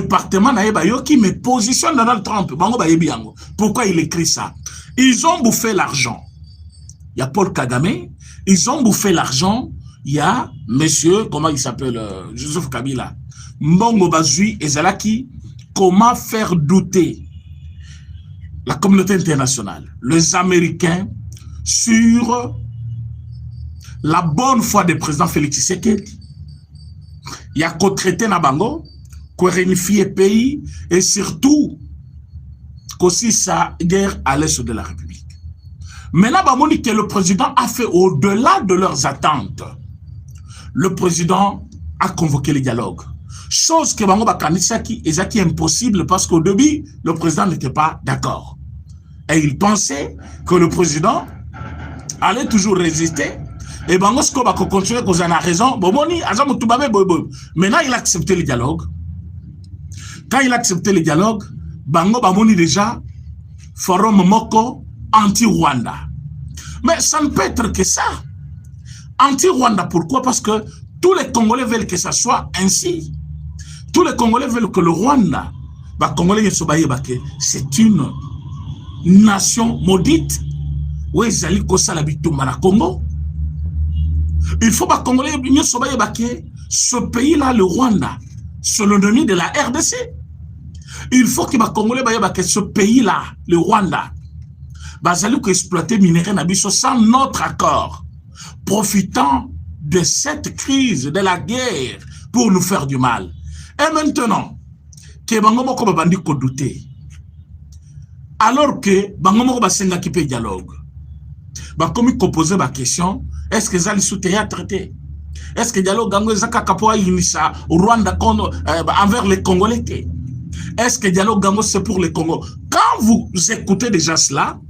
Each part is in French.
département qui me positionne Donald Trump. Pourquoi il écrit ça? Ils ont bouffé l'argent. Il y a Paul Kagame, ils ont bouffé l'argent. Il y a monsieur, comment il s'appelle, Joseph Kabila. Mbongo Bazui et Zalaki, comment faire douter la communauté internationale, les Américains, sur la bonne foi du président Félix Tshisekedi. Il y a qu'au traité Nabango, qu'on réunifie le pays et surtout qu'aussi sa guerre à l'est de la République. Maintenant, que le président a fait au-delà de leurs attentes. Le président a convoqué le dialogue. Chose que Bango Bakanisaki est impossible parce qu'au début, le président n'était pas d'accord. Et il pensait que le président allait toujours résister. Et Bango Sko va continuer qu'on en a raison. Maintenant, il a accepté le dialogue. Quand il a accepté le dialogue, Bango Bamoni déjà forum Moko anti-Rwanda. Mais ça ne peut être que ça. Anti-Rwanda, pourquoi? Parce que tous les Congolais veulent que ça soit ainsi. Tous les Congolais veulent que le Rwanda, c'est une nation maudite. Oui, Congo. Il faut que Congolais ce pays-là, le Rwanda, c'est l'ennemi de la RDC. Il faut que les Congolais ce pays-là, le Rwanda, exploiter minerais sans notre accord, profitant de cette crise, de la guerre, pour nous faire du mal. Et maintenant, que Bangomo ko bandi ko douter, alors que Bangomo ko senga qui peut dialogue, comme il poser ma question, est-ce que ça sous traité? Est-ce que dialogue Gango Zaka Kapoa inisa au Rwanda envers les Congolais? Est-ce que dialogue Gango c'est pour les Congolais? Quand vous écoutez déjà cela,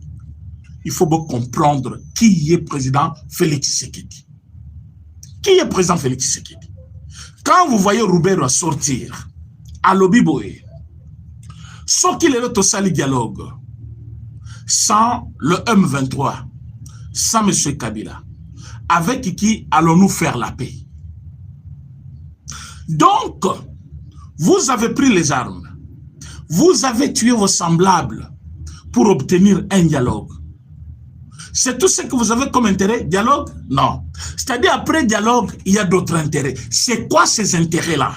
il faut bien comprendre qui est président Félix Tshisekedi. Qui est président Félix Tshisekedi? Quand vous voyez Roubero sortir à Lobiboé, sans qu'il ait le total dialogue, sans le M23, sans M. Kabila, avec qui allons-nous faire la paix? Donc, vous avez pris les armes, vous avez tué vos semblables pour obtenir un dialogue. C'est tout ce que vous avez comme intérêt, dialogue? Non. C'est-à-dire, après dialogue, il y a d'autres intérêts. C'est quoi ces intérêts-là?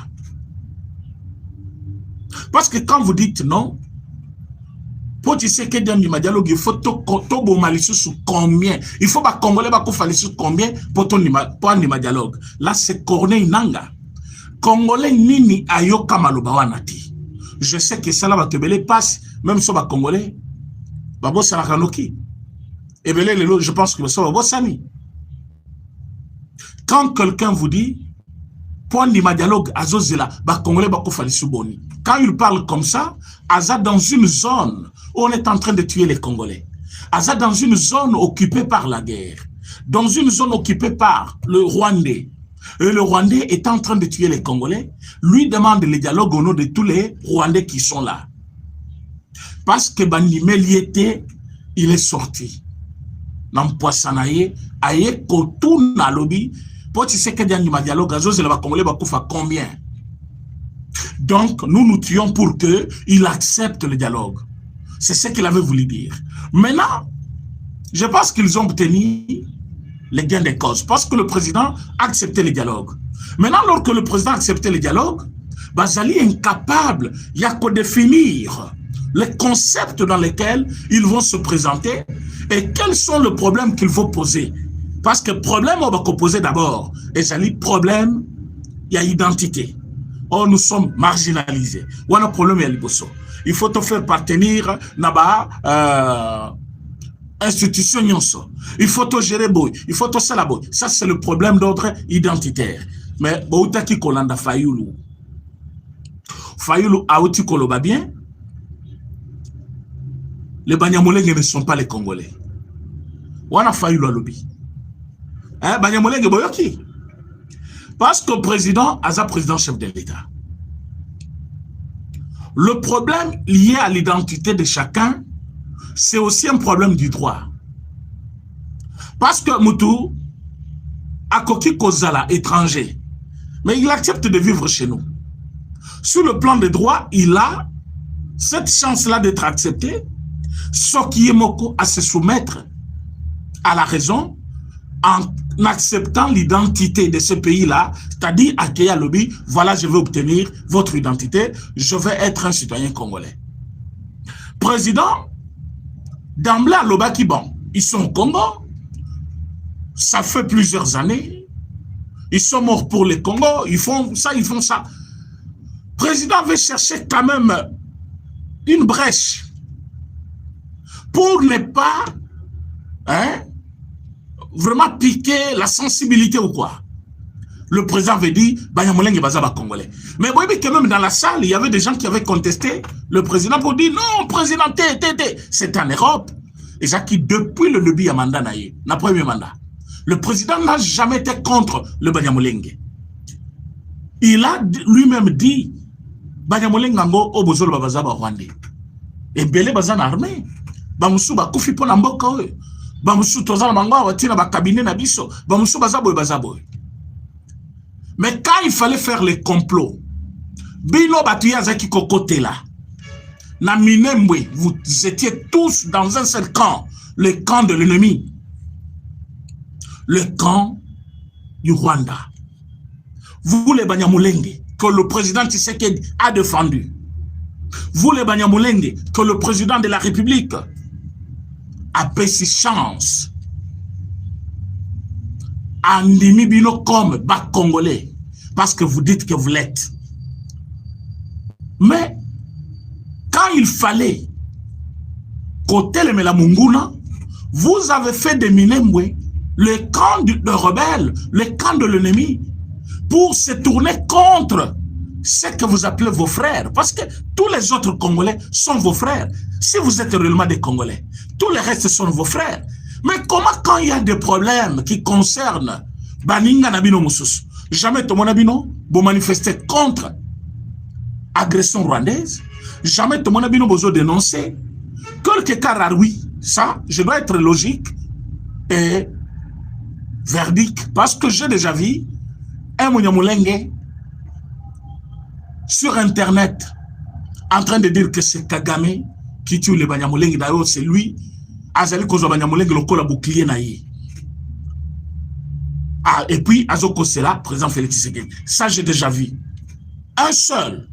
Parce que quand vous dites non, pour tu sais que dans le dialogue, il faut tout sous combien? Il faut que Congolais sous combien pour ton dialogue? Là, c'est Corneille Nanga. Congolais nini ayoka malobawanati. Je sais que ça là va te belé passe, même sur les Congolais. Babo Sarakanoki. Et bien, je pense que ça va sani. Quand quelqu'un vous dit, point de dialogue, Azozela, Congolais, Souboni. Quand il parle comme ça, Aza dans une zone où on est en train de tuer les Congolais. Aza dans une zone occupée par la guerre. Dans une zone occupée par le Rwandais. Et le Rwandais est en train de tuer les Congolais. Lui demande le dialogue au nom de tous les Rwandais qui sont là. Parce que Bandimé Liete, il est sorti. Nampoissanaye, aye kotou na lobby, pour tu sais que dans dialogue, Azos va Congolais va combien? Donc, nous tuons pour qu'il accepte le dialogue. C'est ce qu'il avait voulu dire. Maintenant, je pense qu'ils ont obtenu les gains de cause, parce que le président a accepté le dialogue. Maintenant, lorsque le président a accepté le dialogue, Bazali est incapable, il n'y a qu'à définir les concepts dans lesquels ils vont se présenter et quels sont les problèmes qu'il faut poser. Parce que problème, on va poser d'abord. Et ça dit problème, il y a identité. Oh, nous sommes marginalisés. Ou un problème, il y a l'Ibosso. Il faut te faire partenir là-bas, institution nyonso. Il faut te gérer boy. Il faut te salaboy. Ça, c'est le problème d'ordre identitaire. Mais, Boutaki Kolanda Fayoulou. Fayoulou Aouti Koloba bien. Les Banyamolègues ne sont pas les Congolais. Wana Fayoulou Alobi. Hein, Banyamolègues Boyoki. Parce que le président, Aza président chef de l'État. Le problème lié à l'identité de chacun, c'est aussi un problème du droit. Parce que Moutou, Akoki Kozala, étranger, mais il accepte de vivre chez nous. Sur le plan des droits, il a cette chance-là d'être accepté, Soki Moko à se soumettre à la raison en acceptant l'identité de ce pays-là, c'est-à-dire à Kéa Lobby, voilà, je vais obtenir votre identité, je vais être un citoyen congolais. Président, d'emblée à Lobaki, bon, ils sont au Congo, ça fait plusieurs années, ils sont morts pour le Congo, ils font ça, ils font ça. Président veut chercher quand même une brèche pour ne pas vraiment piquer la sensibilité ou quoi. Le président avait dit, Banyamulenge Bazaba Congolais. Mais vous voyez que même dans la salle, il y avait des gens qui avaient contesté le président pour dire, non, président, c'est en Europe. Et ça qui, depuis le début, il y a mandat, le premier mandat. Le président n'a jamais été contre le Banyamulenge. Il a lui-même dit, Banyamulenge Nango, Obozolo Babazaba Rwandais. Et Belé Bazan armé. Bamusu Bakoufi Ponamboka. Bamusu Tozana Mangwa, Watina Bakabine Nabiso. Bamusu Bazabo et Bazabo. Mais quand il fallait faire les complots, Bino Batuyazaki Kokote là, Naminemwe, vous étiez tous dans un seul camp, le camp de l'ennemi, le camp du Rwanda. Vous les Banyamulenge, que le président Tshisekedi a défendu. Vous les Banyamulenge, que le président de la République a payé ses chances. Andimi bino comme bas congolais parce que vous dites que vous l'êtes. Mais quand il fallait côté le Melamunguna, vous avez fait de Minembwe le camp de rebelles, le camp de l'ennemi pour se tourner contre ce que vous appelez vos frères. Parce que tous les autres Congolais sont vos frères. Si vous êtes réellement des Congolais, tous les restes sont vos frères. Mais comment quand il y a des problèmes qui concernent Baninga Nabino Moussous, jamais Tomo Nabino, vous manifestez contre agression rwandaise, jamais Tomo Nabino vous dénoncer, quelque cas oui, ça, je dois être logique et verdict, parce que j'ai déjà vu un Munyamulenge sur Internet en train de dire que c'est Kagame qui tue les Banyamulenge, d'ailleurs c'est lui. Azali Kozo Banyamulenge le kola bouclier naïe. Ah, et puis Azoko Sela, président Félix Tshisekedi. Ça j'ai déjà vu. Un seul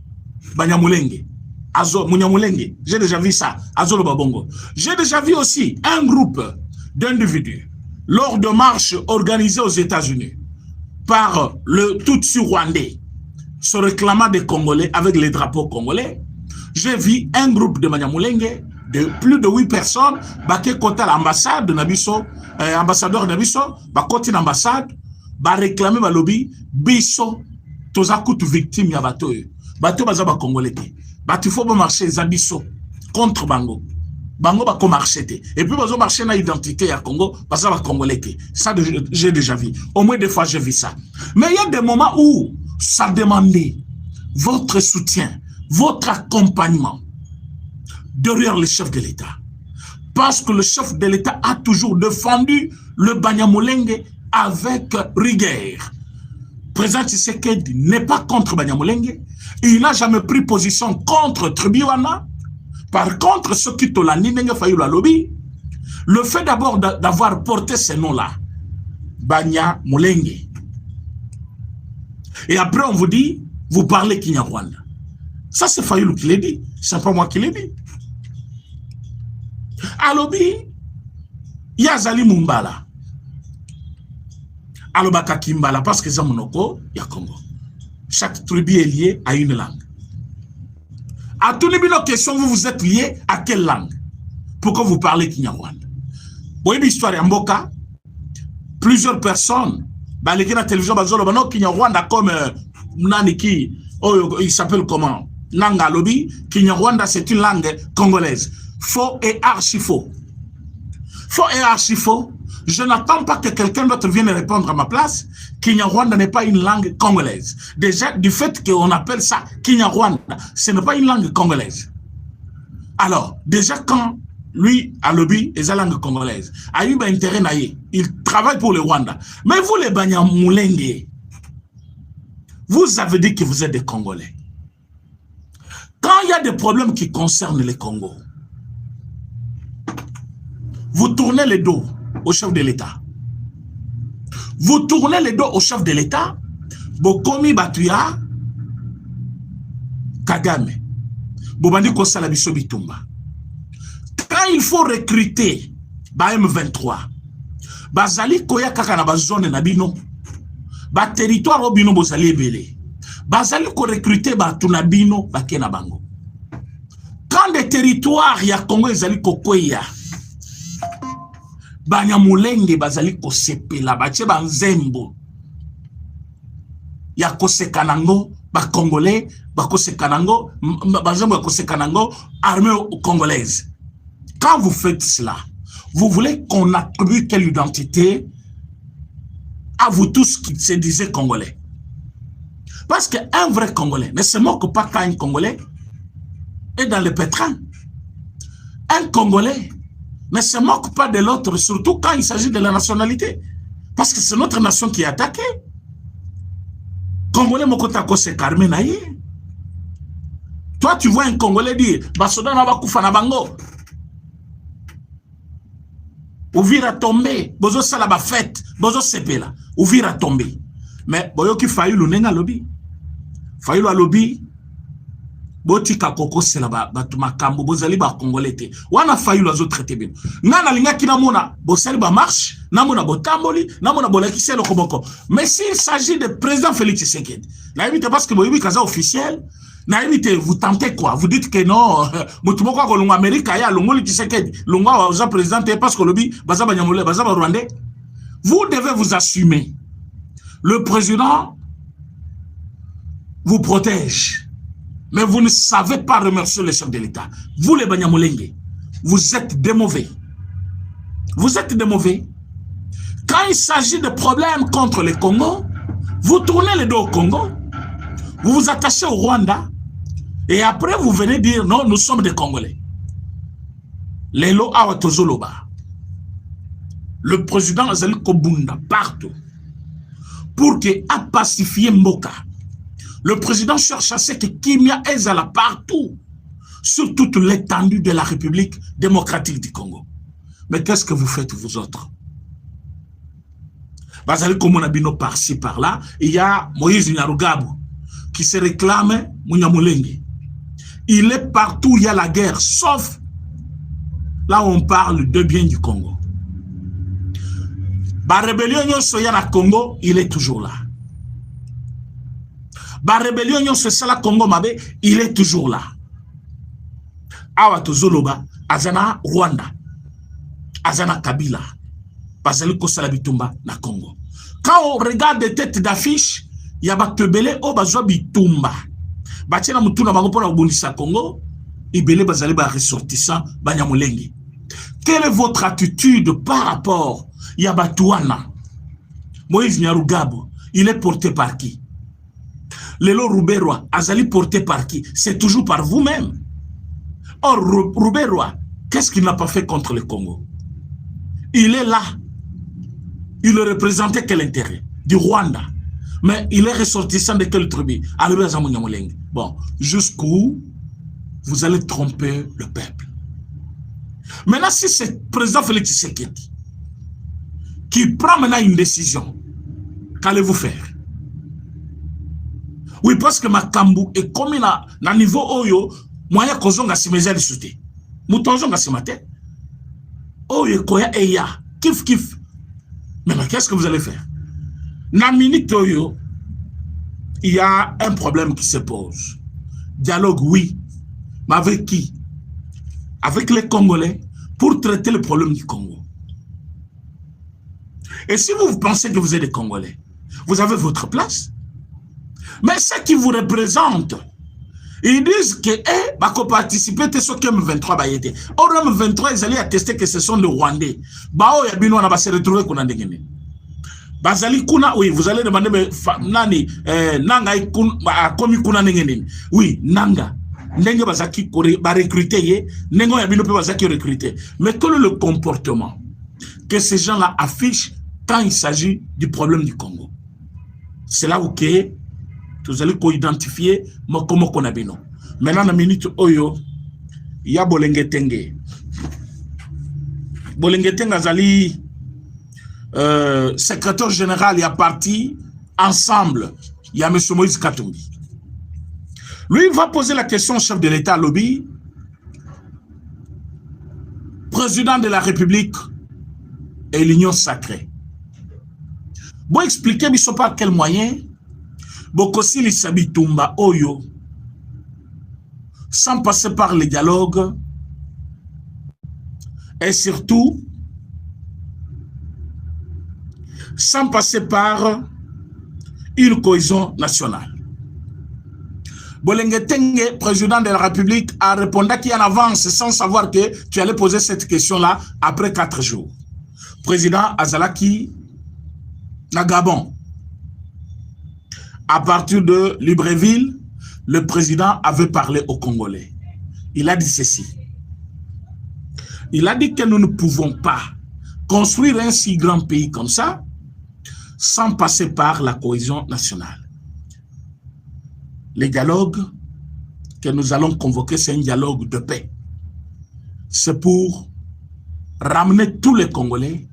Banyamulenge, Azo Munyamulenge, j'ai déjà vu ça. Azo le Babongo. J'ai déjà vu aussi un groupe d'individus lors de marches organisées aux États-Unis par le Tutsi rwandais se réclamant des Congolais avec les drapeaux congolais. J'ai vu un groupe de Banyamulenge de plus de 8 personnes, qui côté l'ambassade de Nabiso, ambassadeur Nabiso, côté l'ambassade, réclamer le lobby, biso, tozakout victime ya bato. Bato bazaba congolais. Bato faut marcher zabiso contre Bango. Bango bako marcher. Et puis bazo marcher na identité ya Congo, bazaba congolais. Ça j'ai déjà vu. Au moins 2 fois j'ai vu ça. Mais il y a des moments où ça demandait votre soutien, votre accompagnement derrière le chef de l'État. Parce que le chef de l'État a toujours défendu le Banyamulenge avec rigueur. Président Tshisekedi n'est pas contre Banyamulenge. Il n'a jamais pris position contre Tribiwana. Par contre, ce qui tolani n'engue failli la lobby, le fait d'abord d'avoir porté ces noms-là, Banyamulenge. Et après on vous dit, vous parlez Kinyarwanda. Ça c'est Fayulu qui l'a dit, c'est pas moi qui l'ai dit. Alobi, Yazali Mumbala. Alobaka Kimbala, parce que Zamonoko, il y a Congo. Chaque tribu est liée à une langue. À tous les questions, vous êtes liés à quelle langue? Pourquoi vous parlez Kinyarwanda? Vous voyez l'histoire en Mboka, plusieurs personnes, les gens à la télévision, Kinyarwanda comme Naniki, il s'appelle comment? Nanga Lobi, Kinyarwanda c'est une langue congolaise. Faux et archi faux. Faux et archi faux. Je n'attends pas que quelqu'un d'autre vienne répondre à ma place. Kinyarwanda n'est pas une langue congolaise. Déjà, du fait qu'on appelle ça Kinyarwanda, ce n'est pas une langue congolaise. Alors, déjà quand lui, à lobby, est la langue congolaise, a eu intérêt naïe, il travaille pour le Rwanda. Mais vous, les Banyamulenge, vous avez dit que vous êtes des Congolais. y a des problèmes qui concernent le Congo, vous tournez le dos au chef de l'État. Vous tournez le dos au chef de l'État, Bokomi Batuya, Kagame, Bobandi Kosala Biso Bitumba. Quand il faut recruter M23, Bazali Koya Kaka na bazone na bino, ba territoire o bino bozali ebele. Bazali ko recruter ba tunabino ba kena bango. Quand des territoires ya Congo ezali kokoya, Banyamulenge bazali ko sepela bache banzembo. Ya kosekanango ba congolais, ba kosekanango bazembo kosekanango armée congolaise. Quand vous faites cela, vous voulez qu'on attribue quelle identité à vous tous qui se disaient congolais. Parce qu'un vrai congolais ne se moque pas quand un congolais est dans le pétrin. Un congolais ne se moque pas de l'autre, surtout quand il s'agit de la nationalité. Parce que c'est notre nation qui est attaquée. Congolais mokotako se karme na ye. Toi, tu vois un Congolais dire, Basoda na bakufa na bango. Ouvir à tomber, bozo sala ba fête, bozo sepela, ouvir à tomber. Mais boyo ki Fayulu nenga lobby. Fayulu a lobby. Boti kakoko sela batu makambo bozali ba congolais te. Wana Fayulu azo traité bien. Nana linga kina mona bosali ba marche, namona botamboli, namona bolakiselo komoko. Mais s'il s'agit de président Félix Tshisekedi, la évite parce que boyebi kaza officiel, na évite vous tentez quoi? Vous dites que non, mutumoko ko longo Amérique ya longo Tshisekedi, longo wa président parce que lobby baza ba nyamole, baza ba rwandais. Vous devez vous assumer. Le président vous protège. Mais vous ne savez pas remercier le chef de l'État. Vous les Banyamulenge, vous êtes des mauvais. Vous êtes des mauvais. Quand il s'agit de problèmes contre le Congo, vous tournez le dos au Congo, vous vous attachez au Rwanda, et après vous venez dire non, nous sommes des Congolais. Lelo Awatozoloba. Le président Azali Kobunda partout pour qu'il a pacifié Mboka. Le président cherche à ce que Kimia Ezala partout, sur toute l'étendue de la République démocratique du Congo. Mais qu'est-ce que vous faites, vous autres? Bazali Komonabino par-ci, par-là, il y a Moïse Nyarugabo qui se réclame Munyamulenge. Il est partout, il y a la guerre, sauf là où on parle de bien du Congo. La rébellion Soya Congo, il est toujours là. La rébellion Soya Congo Mabe, il est toujours là. Awa Tozoloba, Azana Rwanda, Azana Kabila, Bazali Kosala Bitumba na Congo. Quand on regarde des têtes d'affiche, il y a Batebele o Bazwa Bitumba. Batiena Mutuna Bango pona Obundisa Congo, Ibele Bazali ba ressortissant Banyamulenge. Quelle est votre attitude par rapport Yabatouana? Moïse Nyarugabo, il est porté par qui? Lelo Ruberwa, Azali porté par qui? C'est toujours par vous-même. Or, Ruberwa, qu'est-ce qu'il n'a pas fait contre le Congo? Il est là. Il ne représentait quel intérêt? Du Rwanda. Mais il est ressortissant de quelle tribu? Bon, jusqu'où vous allez tromper le peuple. Maintenant, si c'est le président Félix Tshisekedi qui prend maintenant une décision, qu'allez-vous faire? Oui, parce que Makambu est comme na niveau Oyo, moyen kozonga simeza disute. Moutonzonga simate. Oyo koya eya, kif kif. Mais qu'est-ce que vous allez faire? Na minute Oyo, il y a un problème qui se pose. Dialogue, oui. Mais avec qui? Avec les Congolais, pour traiter le problème du Congo. Et si vous pensez que vous êtes des Congolais, vous avez votre place. Mais ceux qui vous représentent, ils disent que bah participer à ce que M23 va y être. Or M23 ils allaient attester que ce sont les Rwandais. Bah oh yabino on va se retrouver qu'on a dégainé. Bazali kuna oui vous allez demander mais nani nanga komi kuna dégainé. Oui nanga ndenge bazaki ba recruter ye nengo yabino pe bazaki recruter. Mais quel est le comportement que ces gens-là affichent quand il s'agit du problème du Congo? C'est là où vous allez identifier comment on a bino. Maintenant, la minute Oyo, il y a Bolengetenge. Bolengetenge Azali, secrétaire général, il y a parti ensemble. Il y a M. Moïse Katumbi. Lui, il va poser la question au chef de l'État, Lobby, président de la République et l'Union sacrée. Bon, expliquer, mais par quel moyen, Bokosi Lissabitumba Oyo, sans passer par le dialogue, et surtout, sans passer par une cohésion nationale. Bolengetenge, président de la République, a répondu qu'il y en avance sans savoir que tu allais poser cette question-là après 4 jours. Président Azalaki, na Gabon. À partir de Libreville, le président avait parlé aux Congolais. Il a dit ceci. Il a dit que nous ne pouvons pas construire un si grand pays comme ça sans passer par la cohésion nationale. Le dialogue que nous allons convoquer, c'est un dialogue de paix. C'est pour ramener tous les Congolais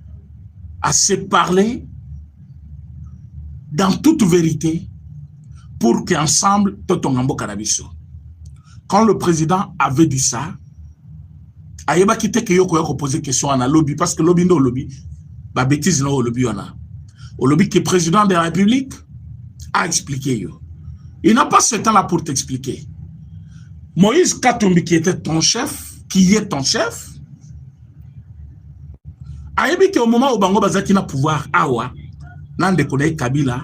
à se parler dans toute vérité pour qu'ensemble, Totongambo Karabiso. Quand le président avait dit ça, Ayeba kite ke yoko yoko poser question à lobby parce que lobby no lobby, ba bêtise no lobby on a. Au lobby qui est président de la République a expliqué yo. Il n'a pas ce temps-là pour t'expliquer. Moïse Katumbi qui était ton chef, qui est ton chef, Ayebi ke au moment où Bango Bazaki na pouvoir awa, nande kodai Kabila,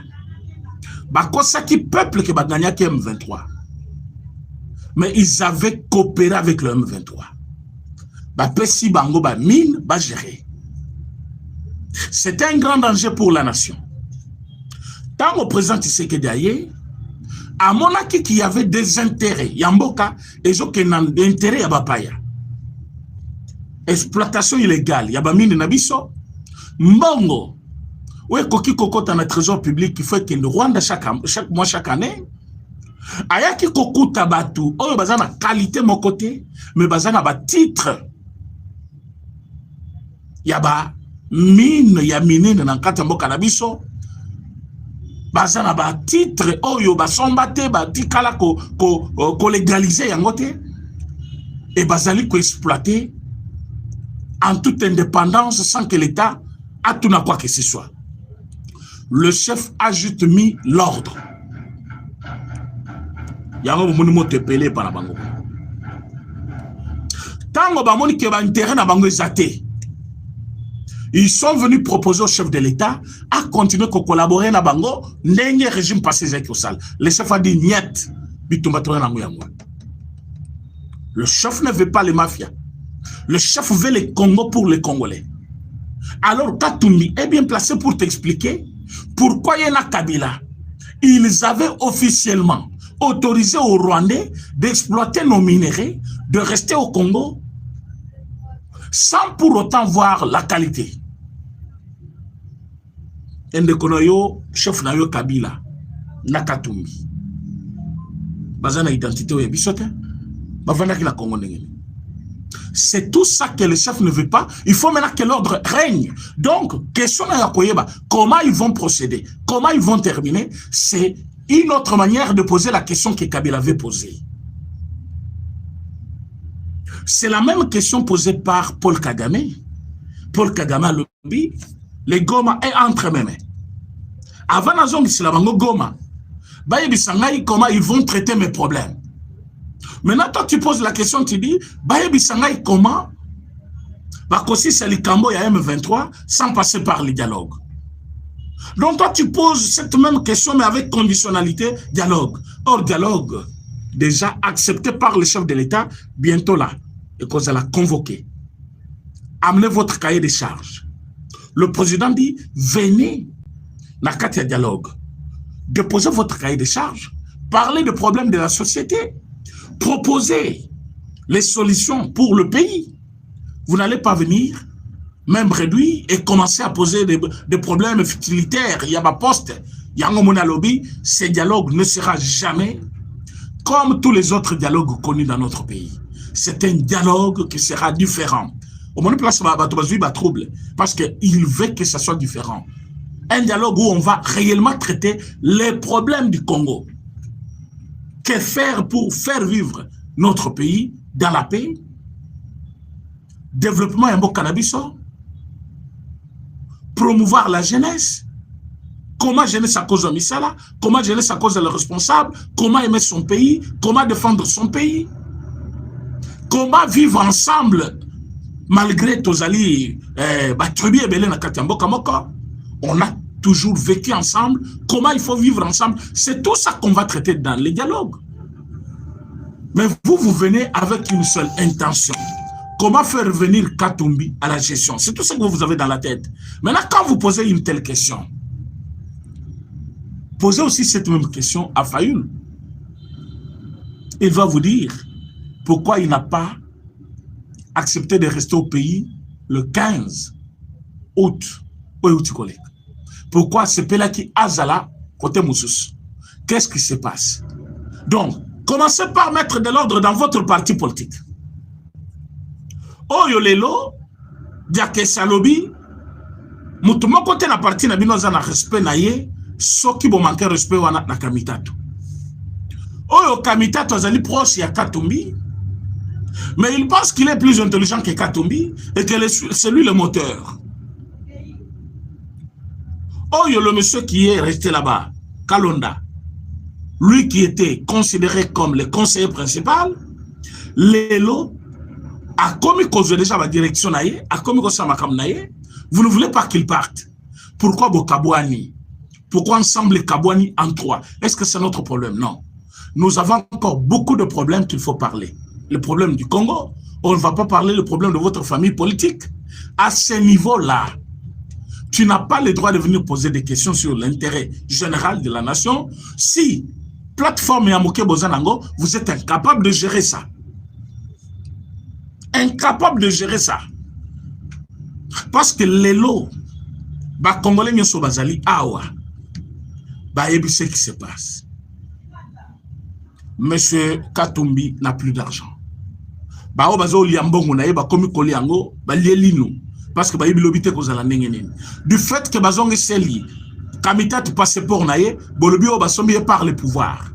bakosa ki peuple ke baganya ki M23. Mais ils avaient coopéré avec le M23. Pesi Bango ba mine ba gérer. C'était un grand danger pour la nation. Tant au président Tshisekedi Aye, à Monaki qui avait des intérêts, Yamboka, et zo que nan intérêt ya bapaya. Exploitation illégale, yaba mine nabiso, mbongo. Ouais, koki kokota na trésor public qui fait que le Rwanda chaque mois, chaque année, ayaki kokuta batu, oyo bazana qualité mon côté, mais bazana ba titre. Yaba mine ya minene na kata mboka na biso bazana ba titre oyo basomba te ba tikala ko légaliser yango te et bazali ko exploiter en toute indépendance sans que l'État a tout na quoi que ce soit. Le chef a juste mis l'ordre. Yango moni mo tepele para bango. Tango ba moni ke ba intérêt na bango ezate. Ils sont venus proposer au chef de l'État à continuer à collaborer na bango n'enye régime passé zaki osal. Le chef a dit niet bitumba na ngoyango. Le chef ne veut pas les mafias. Le chef veut les Congo pour les Congolais. Alors Katumbi est bien placé pour t'expliquer pourquoi Yena Kabila, ils avaient officiellement autorisé aux Rwandais d'exploiter nos minéraux, de rester au Congo sans pour autant voir la qualité. Ndekonoyo chef nayo Kabila Nakatumbi bazana identité ou bisote bavanda ki la Congo ndengeni. C'est tout ça que le chef ne veut pas. Il faut maintenant que l'ordre règne. Donc, question na koyeba, comment ils vont procéder, comment ils vont terminer, c'est une autre manière de poser la question que Kabila avait posée. C'est la même question posée par Paul Kagame. Paul Kagame a lobby, les Goma est entre mes mains. Avant la zone de la Goma, comment ils vont traiter mes problèmes. Maintenant, toi, tu poses la question, tu dis, comment Bakosi Salikambo, il y a M23, sans passer par le dialogue. Donc, toi, tu poses cette même question, mais avec conditionnalité, dialogue. Or, dialogue, déjà accepté par le chef de l'État, bientôt là, et qu'on l'a convoqué. Amenez votre cahier de charges. Le président dit, venez, Nakatia dialogue. Déposez votre cahier de charges. Parlez des problèmes de la société. Proposez les solutions pour le pays. Vous n'allez pas venir, même réduit, et commencer à poser des problèmes utilitaires. Il y a ma poste, il y a un lobby. Ce dialogue ne sera jamais comme tous les autres dialogues connus dans notre pays. C'est un dialogue qui sera différent. Au moins, place trouble parce qu'il veut que ça soit différent. Un dialogue où on va réellement traiter les problèmes du Congo. Que faire pour faire vivre notre pays dans la paix? Développement et bon cannabis. Promouvoir la jeunesse. Comment jeunesse à cause de Misala? Comment jeunesse à cause de le responsable? Comment aimer son pays? Comment défendre son pays? Comment vivre ensemble malgré Tozali, on a toujours vécu ensemble. Comment il faut vivre ensemble? C'est tout ça qu'on va traiter dans les dialogues. Mais vous venez avec une seule intention. Comment faire venir Katumbi à la gestion? C'est tout ce que vous avez dans la tête. Maintenant, quand vous posez une telle question, posez aussi cette même question à Fayoul. Il va vous dire pourquoi il n'a pas accepté de rester au pays le 15 août. Pourquoi c'est Pelaki Azala côté Moussous? Qu'est-ce qui se passe? Donc, commencez par mettre de l'ordre dans votre parti politique. Oyo lelo, diake salobi, mutumo côté na parti na binoza na respect na ye, soki bo manque respect wana na Kamitato. Oyo Kamitato azali proche ya Katumbi, mais il pense qu'il est plus intelligent que Katumbi et que c'est lui le moteur. Oyo le monsieur qui est resté là-bas, Kalonda, lui qui était considéré comme le conseiller principal, lelo a commis cause déjà la direction naïe, a commis cause makam naïe, vous ne voulez pas qu'il parte. Pourquoi Bokabouani? Pourquoi ensemble Kabouani en trois? Est-ce que c'est notre problème? Non. Nous avons encore beaucoup de problèmes qu'il faut parler. Le problème du Congo, on ne va pas parler le problème de votre famille politique. À ce niveau-là, tu n'as pas le droit de venir poser des questions sur l'intérêt général de la nation. Si, plateforme Yamoke Bozanango, vous êtes incapable de gérer ça. Incapable de gérer ça. Parce que les lots, bah, Congolais Nyoso Bazali, awa, bah, et puis ce qui se passe. Monsieur Katumbi n'a plus d'argent. Bah, au bazo liambongo na ba komi koliango, bah, lielino. Parce que bah, il l'obité qu'on a la nengenine. Du fait que bazong seli, Kamita tu passeport na ye, bolobi o basombi par le pouvoir.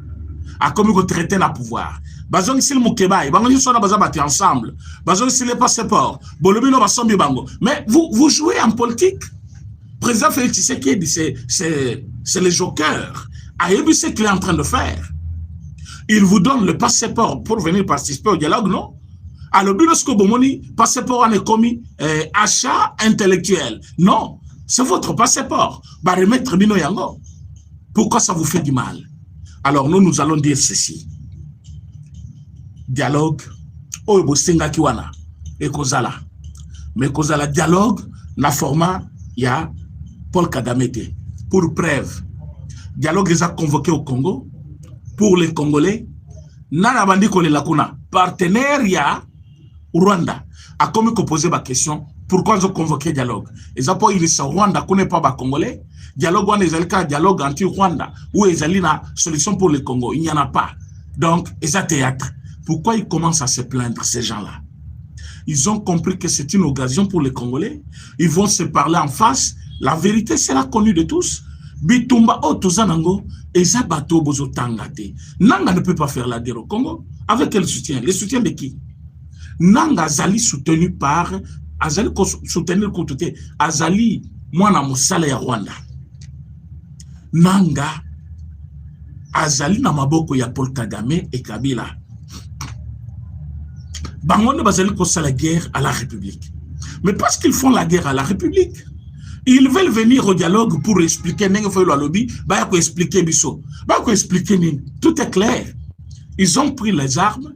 A comme qu'on traiter la pouvoir. Bazong sil mukeba, bango sona bazabati ensemble. Bazong sil le passeport, bolobi no basombi bango. Mais vous jouez en politique. Président Félix Tshisekedi, c'est le joker. Ayebi ce qu'il est en train de faire. Il vous donne le passeport pour venir participer au dialogue, non? Alors, lorsque Bomoni, passeport en est commis, achat intellectuel. Non, c'est votre passeport. Bah, remettre Bino Yango. Pourquoi ça vous fait du mal? Alors, nous allons dire ceci. Dialogue, Oyo Senga Kiwana, et Kozala. Mais Kozala dialogue, na format, il y a Paul Kadamete. Pour preuve, dialogue les a convoqués au Congo, pour les Congolais, Nana Bandi Kole Lakuna, partenaire, il y a Rwanda a comme posé ma question pourquoi ils ont convoqué dialogue. Ils ont pas eu le Rwanda connaît pas les Congolais. Dialogue on est un dialogue anti-Rwanda où ils ont une solution pour le Congo. Il n'y en a pas. Donc ils ont théâtre. Pourquoi ils commencent à se plaindre ces gens-là? Ils ont compris que c'est une occasion pour les Congolais. Ils vont se parler en face. La vérité sera connue de tous. Bitumba Otozanango et Zabato Bozo Tangate. Nanga ne peut pas faire la guerre au Congo. Avec quel soutien? Le soutien de qui? Nanga Azali soutenu par Azali soutenu côté Azali mwana musala ya Rwanda. Nanga Azali na maboko ya Paul Kagame et Kabila. Bangonde bazali ko la guerre à la République. Mais parce qu'ils font la guerre à la République, ils veulent venir au dialogue pour expliquer nenge fo lo lobby, ba ko expliquer biso. Ba ko expliquer nini. Tout est clair. Ils ont pris les armes.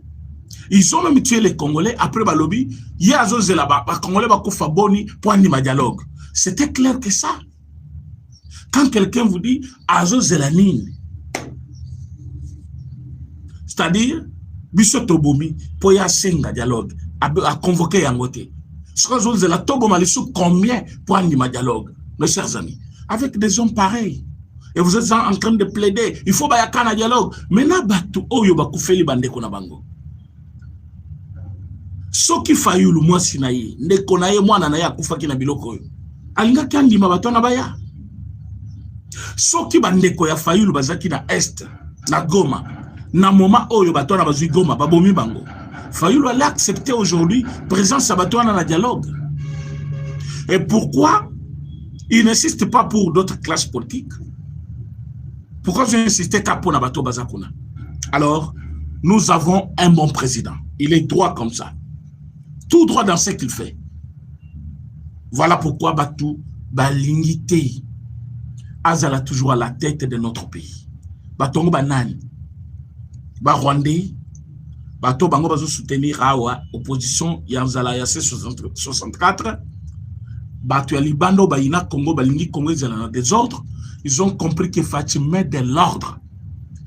Ils ont même tué les Congolais. Après Balobi, il y a Azos là-bas. Les Congolais vont faire boni pour un dialogue. C'était clair que ça. Quand quelqu'un vous dit Azos Zelanine, c'est-à-dire, Bissot Tobomi, pour y avoir un dialogue, à convoquer Yangote. Ce que Azos Zelanine, Tobo Malissou, combien pour un dialogue, mes chers amis, avec des hommes pareils. Et vous êtes en train de plaider. Il faut qu'il y ait un dialogue. Maintenant, il y a des bandeko na bango. Ce qui fait le mois sinaï, ne connaît moi na ya kufa ki na biloko. Alinga kandi mabato na baya. Ce qui bandeko ya fayu bazaki na est, na Goma, na moment oyo bato na bazui Goma, babomi bango. Fayu allait accepter aujourd'hui présence à bato na la dialogue. Et pourquoi il n'insiste pas pour d'autres classes politiques? Pourquoi je insistais qu'à Ponabato Bazakuna? Alors, nous avons un bon président. Il est droit comme ça. Tout droit dans ce qu'il fait. Voilà pourquoi Batou Balingité Azala toujours à la tête de notre pays. Batongo Banani, Rwandais, Bato Bango Bazo soutenir Awa, opposition Yanzala Yassé 64, Bato Alibando Baina Congo Balingi Congo des autres. Ils ont compris que Fatih met de l'ordre.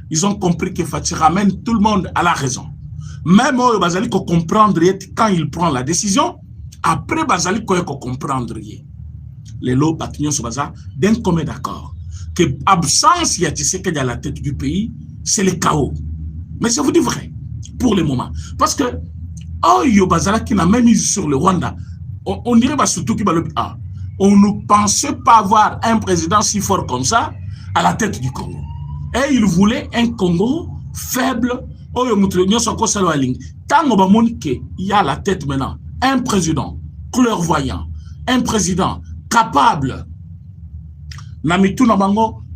Ils ont compris que Fatih ramène tout le monde à la raison. Même Bazali ko comprendre quand il prend la décision, après Bazali ko comprendre. Les lots Batignon sur Baza, d'un commun d'accord. Que absence y a Tshisekedi à la tête du pays, c'est le chaos. Mais je vous dis vrai, pour le moment. Parce que, Bazala qui n'a même mis sur le Rwanda, on dirait surtout qu'il va le on ne pensait pas avoir un président si fort comme ça à la tête du Congo. Et il voulait un Congo faible. Tant qu'il y a à la tête maintenant un président clairvoyant, un président capable,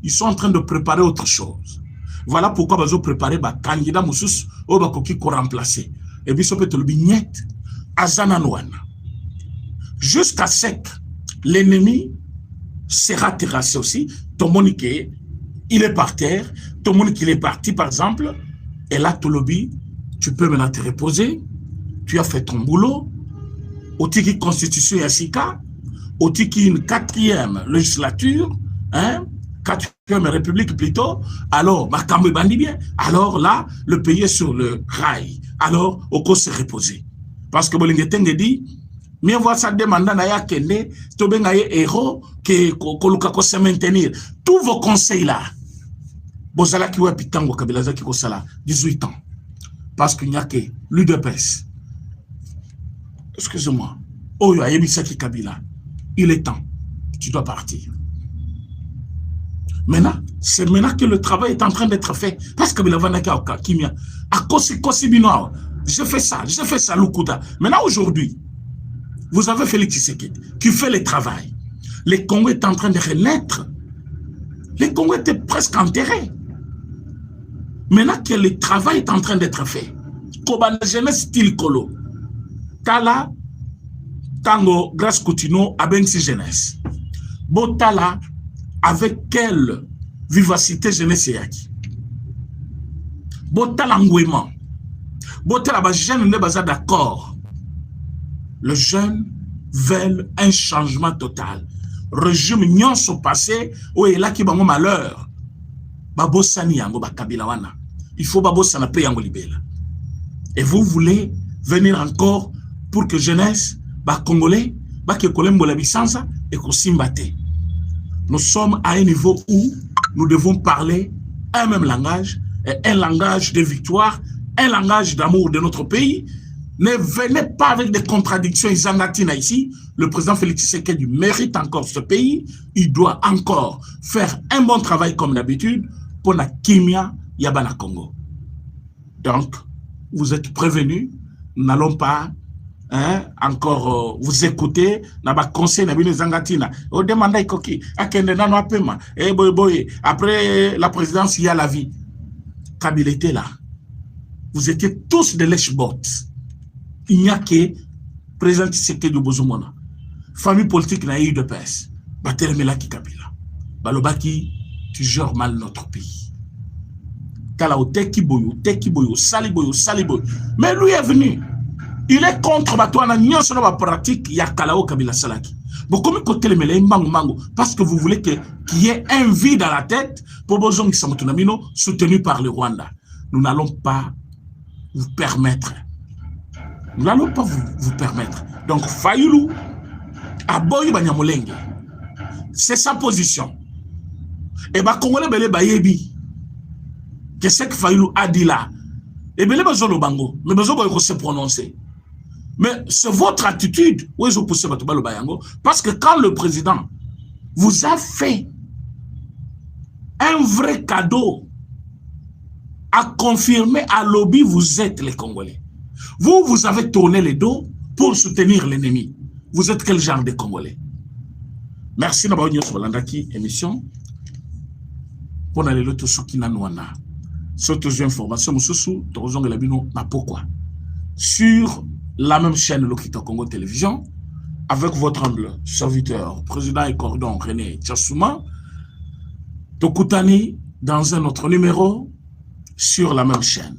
ils sont en train de préparer autre chose. Voilà pourquoi ils ont préparé un candidat Moussous au Bakoki pour remplacer. Et puis, peut le bignette à Zananouana. Jusqu'à sec. L'ennemi sera terrassé aussi. Ton monique, il est par terre. Ton monique, il est parti, par exemple. Et là, tu lobby, tu peux maintenant te reposer. Tu as fait ton boulot. Au tiki constitution Yassika. Au tiki une 4e législature. Hein, 4e république plutôt. Alors, Makambo bandi bien. Alors là, le pays est sur le rail. Alors, au cause se reposer. Parce que Bolingeteng dit. Mieux voir ça demandant à Yakende, tu ben un héros que Kolukako se maintenir. Tous vos conseils là, Bozala qui wa pitango Kabilaza qui kosala 18 ans. Parce qu'il n'y a que l'UDPS. Excusez-moi. Oh, Yebisaki Kabila. Il est temps. Tu dois partir. Maintenant, c'est maintenant que le travail est en train d'être fait. Parce que Kabila Vanaka Kimia. À Kosibino, je fais ça, Lukuta. Maintenant, aujourd'hui, vous avez Félix Tshisekedi qui fait le travail. Le Congo est en train de renaître. Le Congo était presque enterré. Maintenant que le travail est en train d'être fait, Koban jeunesse style Kolo, Tala, Tango, grâce Coutinho, Abensi jeunesse. Botala, avec quelle vivacité jeunesse yaki. Botala ngouement. Botala, ba jeune ne baza d'accord. Les jeunes veulent un changement total. Régime nyon sont passé où est là qui va malheur. Babo sani yango ba kabila wana. Il faut babo sana pe yango libela. Et vous voulez venir encore pour que jeunesse ba congolais ba ke kolembo la bisanza et ko simbate. Nous sommes à un niveau où nous devons parler un même langage, et un langage de victoire, un langage d'amour de notre pays. Ne venez pas avec des contradictions Izangatina ici. Le président Félix Tshisekedi mérite encore ce pays. Il doit encore faire un bon travail comme d'habitude pour la Kimia Yabana Congo. Donc, vous êtes prévenus. Nous n'allons pas encore vous écouter. Naba conseil Nabine Zangatina. Au demanda koki. Akende nano apema. Après la présidence, il y a la vie. Kabila était là. Vous étiez tous des lèche-bottes. Il n'y a que président Tshisekedi Bozomona. Famille politique n'a eu de paix. Batelemela ki Kabila. Balobaki, tu gères mal notre pays. Kala o teki boyo, saliboyo. Mais lui est venu. Il est contre Batouana Nyon sur la pratique, il y a Kalao Kabila Salaki. Bon, comme côté le mêlé, mango, parce que vous voulez qu'il y ait un vide dans la tête pour Bozong Samotunamino, soutenu par le Rwanda. Nous n'allons pas vous permettre. Nous n'allons pas vous permettre. Donc, Fayoulou, Aboy Banyamolenge, c'est sa position. Et bah, Congolais, belé bayebi. Qu'est-ce que Fayulu a dit là? Et belé besoin le bango. Mais besoin de se prononcer. Mais c'est votre attitude. Où ils ont poussé le bayango. Parce que quand le président vous a fait un vrai cadeau à confirmer à lobby, vous êtes les Congolais. Vous avez tourné les dos pour soutenir l'ennemi. Vous êtes quel genre de Congolais? Merci d'avoir eu cette émission. Pour aller le tout qui n'a pas. Surtout les informations, pourquoi sur la même chaîne Lokito Congo Télévision, avec votre humble serviteur, président et cordon René Tchassouma, Tokutani dans un autre numéro sur la même chaîne.